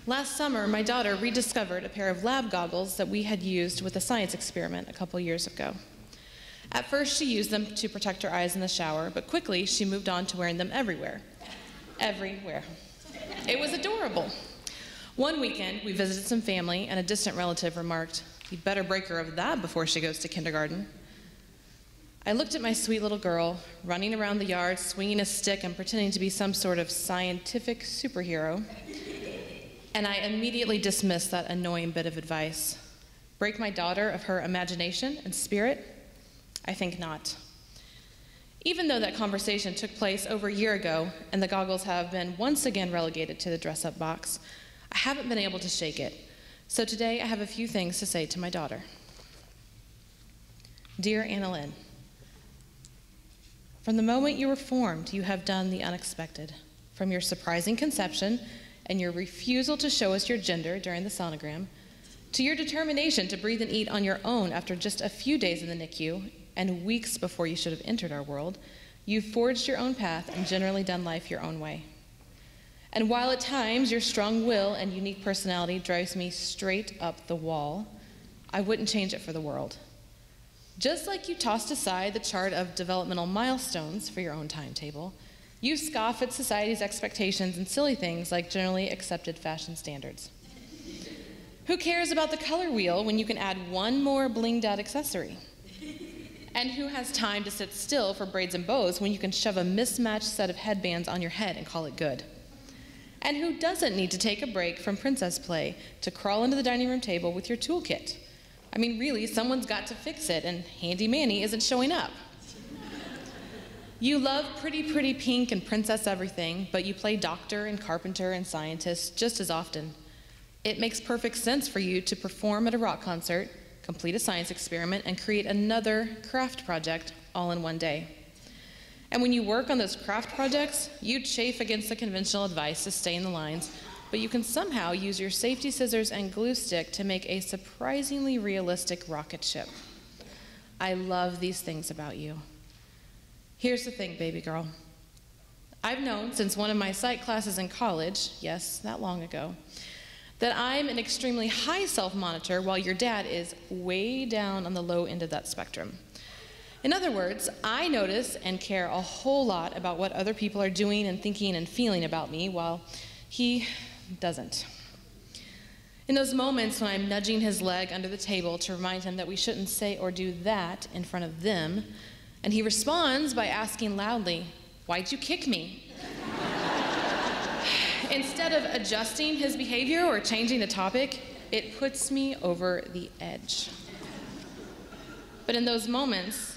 Last summer, my daughter rediscovered a pair of lab goggles that we had used with a science experiment a couple years ago. At first, she used them to protect her eyes in the shower, but quickly she moved on to wearing them everywhere. Everywhere. It was adorable. One weekend, we visited some family, and a distant relative remarked, "You'd better break her of that before she goes to kindergarten." I looked at my sweet little girl, running around the yard, swinging a stick and pretending to be some sort of scientific superhero, and I immediately dismissed that annoying bit of advice. Break my daughter of her imagination and spirit? I think not. Even though that conversation took place over a year ago and the goggles have been once again relegated to the dress-up box, I haven't been able to shake it. So today I have a few things to say to my daughter. Dear Annalyn, from the moment you were formed, you have done the unexpected. From your surprising conception and your refusal to show us your gender during the sonogram, to your determination to breathe and eat on your own after just a few days in the NICU and weeks before you should have entered our world, you've forged your own path and generally done life your own way. And while at times your strong will and unique personality drives me straight up the wall, I wouldn't change it for the world. Just like you tossed aside the chart of developmental milestones for your own timetable, you scoff at society's expectations and silly things like generally accepted fashion standards. Who cares about the color wheel when you can add one more blinged out accessory? And who has time to sit still for braids and bows when you can shove a mismatched set of headbands on your head and call it good? And who doesn't need to take a break from princess play to crawl into the dining room table with your toolkit? I mean, really, someone's got to fix it, and Handy Manny isn't showing up. You love pretty pink and princess everything, but you play doctor and carpenter and scientist just as often. It makes perfect sense for you to perform at a rock concert, complete a science experiment, and create another craft project all in one day. And when you work on those craft projects, you chafe against the conventional advice to stay in the lines, but you can somehow use your safety scissors and glue stick to make a surprisingly realistic rocket ship. I love these things about you. Here's the thing, baby girl. I've known since one of my psych classes in college, yes, that long ago, that I'm an extremely high self-monitor while your dad is way down on the low end of that spectrum. In other words, I notice and care a whole lot about what other people are doing and thinking and feeling about me while he doesn't. In those moments when I'm nudging his leg under the table to remind him that we shouldn't say or do that in front of them, and he responds by asking loudly, "Why'd you kick me?" Instead of adjusting his behavior or changing the topic, it puts me over the edge. But in those moments,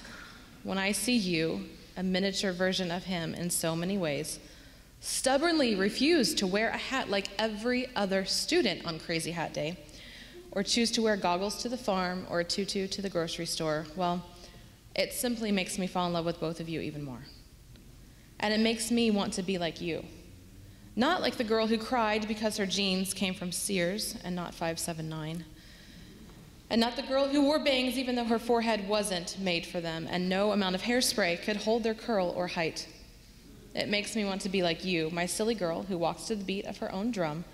when I see you, a miniature version of him in so many ways, stubbornly refuse to wear a hat like every other student on Crazy Hat Day, or choose to wear goggles to the farm or a tutu to the grocery store, well, it simply makes me fall in love with both of you even more. And it makes me want to be like you. Not like the girl who cried because her jeans came from Sears and not 579. And not the girl who wore bangs even though her forehead wasn't made for them and no amount of hairspray could hold their curl or height. It makes me want to be like you, my silly girl who walks to the beat of her own drum,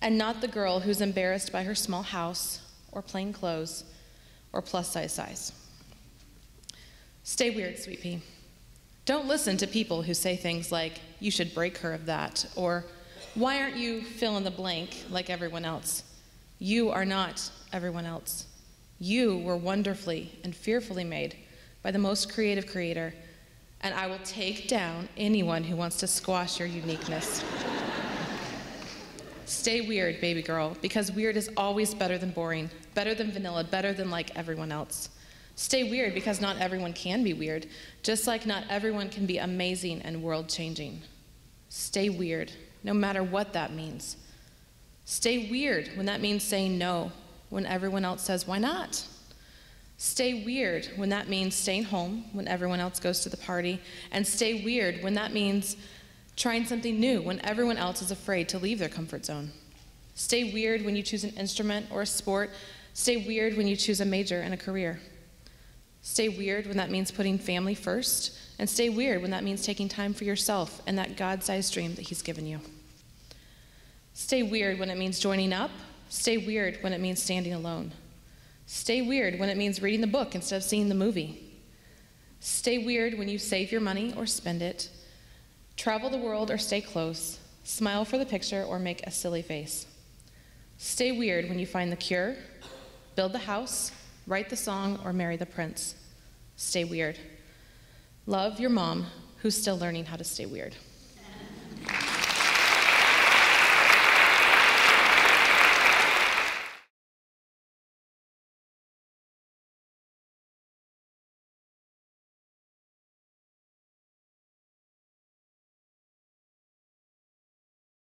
and not the girl who's embarrassed by her small house or plain clothes or plus size. Stay weird, sweet pea. Don't listen to people who say things like, "You should break her of that," or "Why aren't you fill in the blank like everyone else?" You are not everyone else. You were wonderfully and fearfully made by the most creative creator, and I will take down anyone who wants to squash your uniqueness. Stay weird, baby girl, because weird is always better than boring, better than vanilla, better than like everyone else. Stay weird because not everyone can be weird, just like not everyone can be amazing and world-changing. Stay weird, no matter what that means. Stay weird when that means saying no, when everyone else says, "Why not?" Stay weird when that means staying home when everyone else goes to the party, and stay weird when that means trying something new when everyone else is afraid to leave their comfort zone. Stay weird when you choose an instrument or a sport. Stay weird when you choose a major and a career. Stay weird when that means putting family first, and stay weird when that means taking time for yourself and that God-sized dream that He's given you. Stay weird when it means joining up. Stay weird when it means standing alone. Stay weird when it means reading the book instead of seeing the movie. Stay weird when you save your money or spend it. Travel the world or stay close. Smile for the picture or make a silly face. Stay weird when you find the cure, build the house, write the song, or marry the prince. Stay weird. Love your mom, who's still learning how to stay weird.